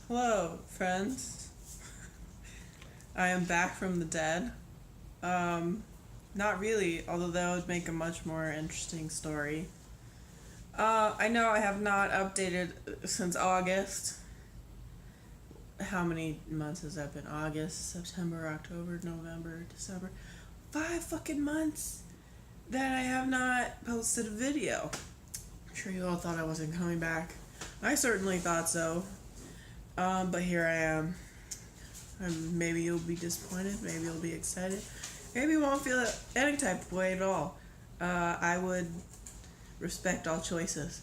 Hello, friends. I am back from the dead. Not really, although that would make a much more interesting story. I know I have not updated since August. How many months has that been? August, September, October, November, December. 5 fucking months that I have not posted a video. I'm sure you all thought I wasn't coming back. I certainly thought so. But here I am. Maybe you'll be disappointed, maybe you'll be excited, maybe you won't feel any type of way at all. I would respect all choices.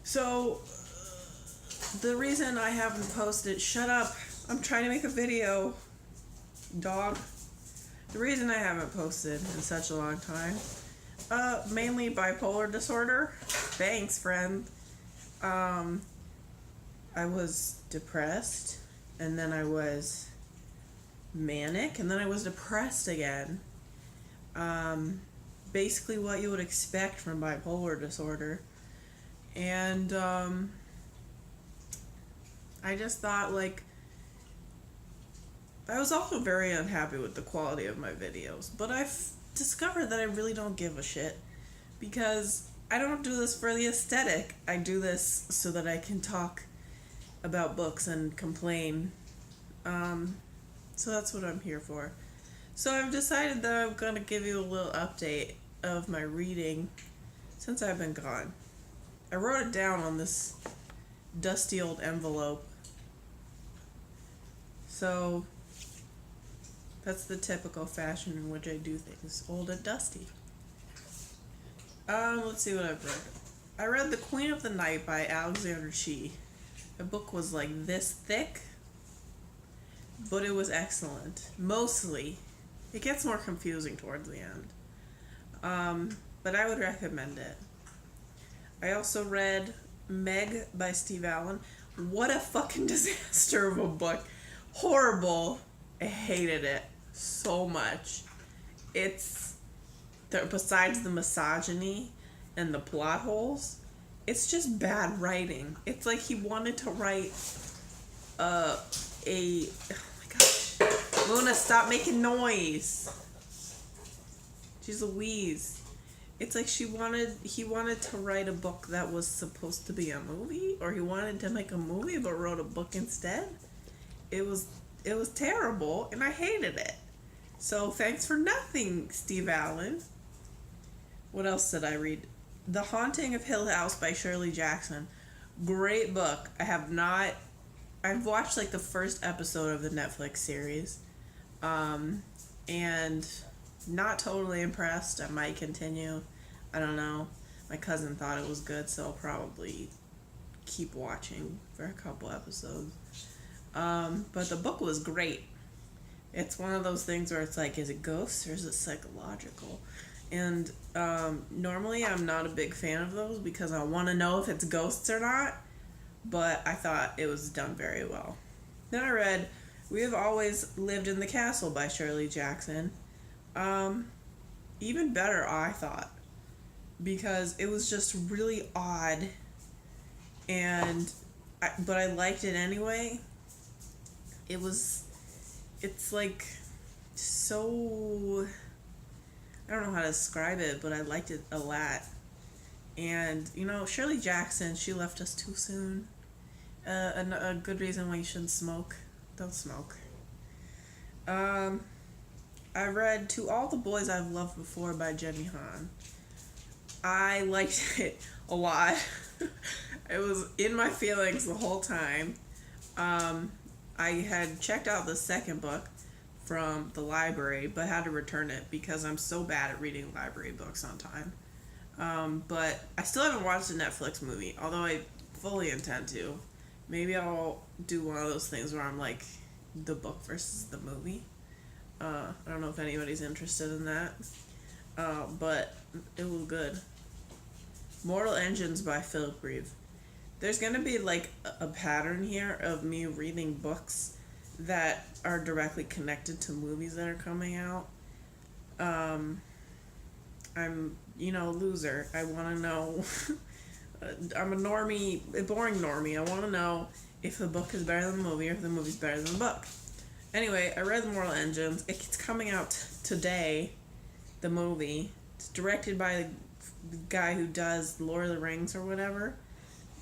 So, the reason I haven't posted, shut up, I'm trying to make a video, dog. The reason I haven't posted in such a long time, mainly bipolar disorder. Thanks, friend. I was depressed, and then I was manic, and then I was depressed again. Basically what you would expect from bipolar disorder. And I just thought, like, I was also very unhappy with the quality of my videos, but I've discovered that I really don't give a shit, because I don't do this for the aesthetic. I do this so that I can talk about books and complain. So that's what I'm here for. So I've decided that I'm going to give you a little update of my reading since I've been gone. I wrote it down on this dusty old envelope. So that's the typical fashion in which I do things, old and dusty. Let's see what I've read. I read The Queen of the Night by Alexander Chee. The book was like this thick, but it was excellent. Mostly. It gets more confusing towards the end. But I would recommend it. I also read Meg by Steve Allen. What a fucking disaster of a book. Horrible. I hated it so much. Besides the misogyny and the plot holes, it's just bad writing. It's like he wanted to write oh my gosh. Luna, stop making noise. Jeez Louise. It's like he wanted to write a book that was supposed to be a movie, or he wanted to make a movie but wrote a book instead. It was terrible, and I hated it. So thanks for nothing, Steve Allen. What else did I read? The Haunting of Hill House by Shirley Jackson. Great book. I've watched like the first episode of the Netflix series. And not totally impressed. I might continue. I don't know. My cousin thought it was good, so I'll probably keep watching for a couple episodes. But the book was great. It's one of those things where it's like, is it ghosts or is it psychological? And normally I'm not a big fan of those because I want to know if it's ghosts or not, but I thought it was done very well. Then I read We Have Always Lived in the Castle by Shirley Jackson. Even better, I thought, because it was just really odd, but I liked it anyway. It's like so, I don't know how to describe it, but I liked it a lot. And, Shirley Jackson, she left us too soon. A good reason why you shouldn't smoke. Don't smoke. I read To All the Boys I've Loved Before by Jenny Han. I liked it a lot. It was in my feelings the whole time. I had checked out the second book from the library, but had to return it because I'm so bad at reading library books on time. But I still haven't watched the Netflix movie, although I fully intend to. Maybe I'll do one of those things where I'm like the book versus the movie. I don't know if anybody's interested in that. But it was good. Mortal Engines by Philip Reeve. There's going to be like a pattern here of me reading books that are directly connected to movies that are coming out. I'm, a loser. I want to know. I'm a boring normie. I want to know if the book is better than the movie or if the movie's better than the book. Anyway, I read The Mortal Engines. It's coming out today, the movie. It's directed by the guy who does Lord of the Rings or whatever.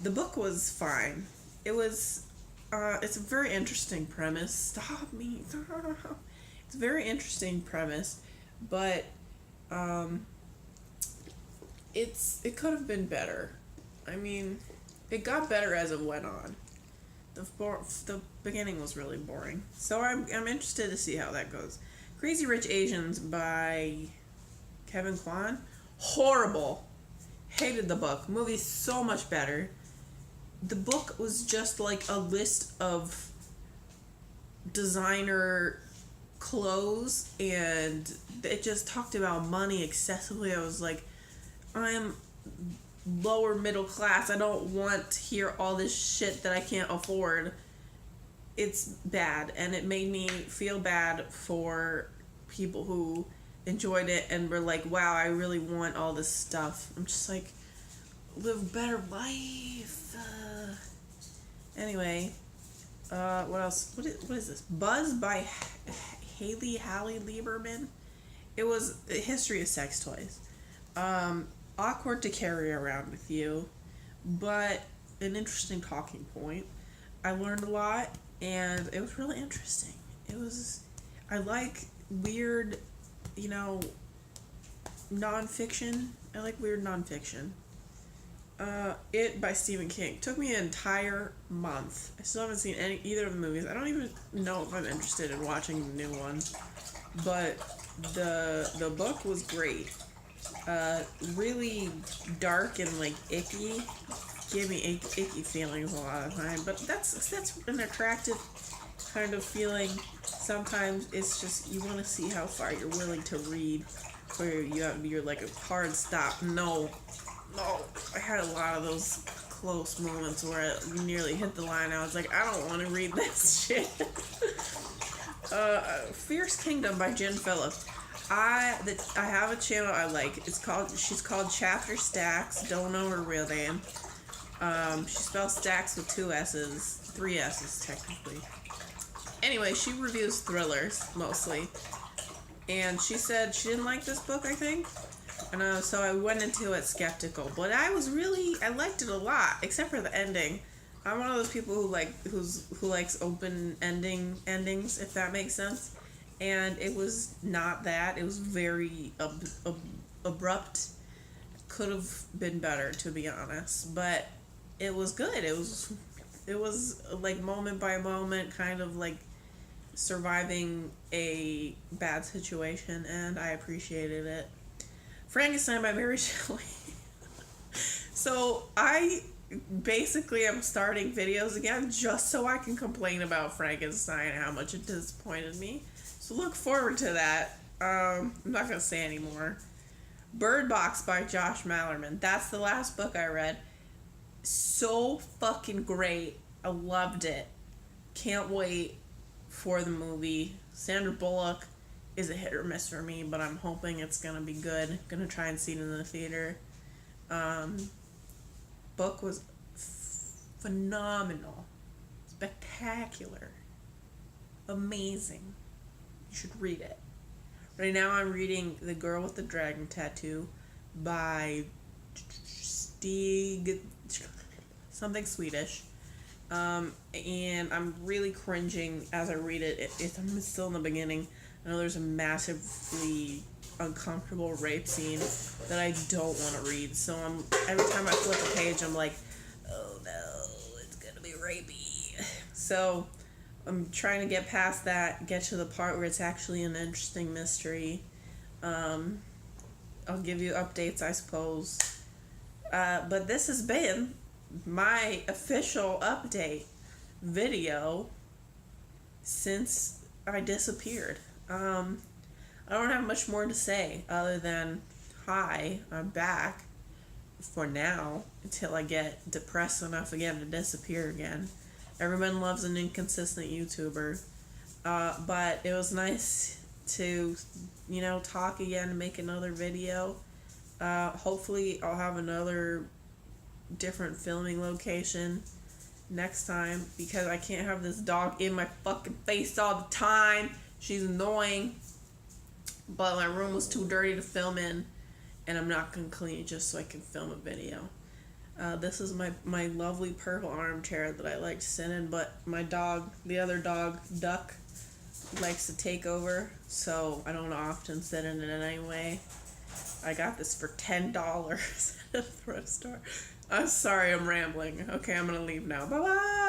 The book was fine. It's a very interesting premise. Stop me. Stop. It's a very interesting premise, but it could have been better. I mean, it got better as it went on. The beginning was really boring. So I'm interested to see how that goes. Crazy Rich Asians by Kevin Kwan. Horrible. Hated the book. Movie so much better. The book was just like a list of designer clothes, and it just talked about money excessively. I was like, I'm lower middle class. I don't want to hear all this shit that I can't afford. It's bad, and it made me feel bad for people who enjoyed it and were like, wow, I really want all this stuff. I'm just like, live a better life. Anyway, what else? What is this? Buzz by Halle Lieberman. It was a history of sex toys. Awkward to carry around with you, but an interesting talking point. I learned a lot, and it was really interesting. I like weird, nonfiction. I like weird nonfiction. It by Stephen King. Took me an entire month. I still haven't seen either of the movies. I don't even know if I'm interested in watching the new one, but the book was great. Really dark and like icky. Gave me icky feelings a lot of the time, but that's an attractive kind of feeling. Sometimes it's just you want to see how far you're willing to read, where you're like a hard stop. No, I had a lot of those close moments where I nearly hit the line. I was like, I don't want to read this shit. Fierce Kingdom by Jen Phillips. I have a channel I like. She's called Chapter Stacks. Don't know her real name. She spells stacks with 2 S's, 3 S's technically. Anyway, she reviews thrillers mostly, and she said she didn't like this book, I think. And so I went into it skeptical, but I liked it a lot, except for the ending. I'm one of those people who likes open endings, if that makes sense. And it was not that. It was very abrupt. Could have been better, to be honest, but it was good. It was like moment by moment, kind of like surviving a bad situation, and I appreciated it. Frankenstein by Mary Shelley. So I basically am starting videos again just so I can complain about Frankenstein and how much it disappointed me. So look forward to that. I'm not going to say anymore. Bird Box by Josh Malerman. That's the last book I read. So fucking great. I loved it. Can't wait for the movie. Sandra Bullock is a hit or miss for me, but I'm hoping it's gonna be good. Gonna try and see it in the theater. Book was phenomenal. Spectacular. Amazing. You should read it. Right now I'm reading The Girl with the Dragon Tattoo by Stig, something Swedish. And I'm really cringing as I read it. I'm still in the beginning. I know there's a massively uncomfortable rape scene that I don't want to read. So every time I flip a page, I'm like, oh no, it's gonna be rapey. So I'm trying to get past that, get to the part where it's actually an interesting mystery. I'll give you updates, I suppose. But this has been my official update video since I disappeared. I don't have much more to say other than, hi, I'm back for now until I get depressed enough again to disappear again. Everyone loves an inconsistent YouTuber. But it was nice to, talk again and make another video. Hopefully I'll have another different filming location next time because I can't have this dog in my fucking face all the time. She's annoying. But my room was too dirty to film in, and I'm not gonna clean it just so I can film a video. This is my lovely purple armchair that I like to sit in, but my dog, the other dog, Duck, likes to take over, so I don't often sit in it anyway. I got this for $10 at a thrift store. I'm sorry, I'm rambling. Okay, I'm gonna leave now. Bye bye.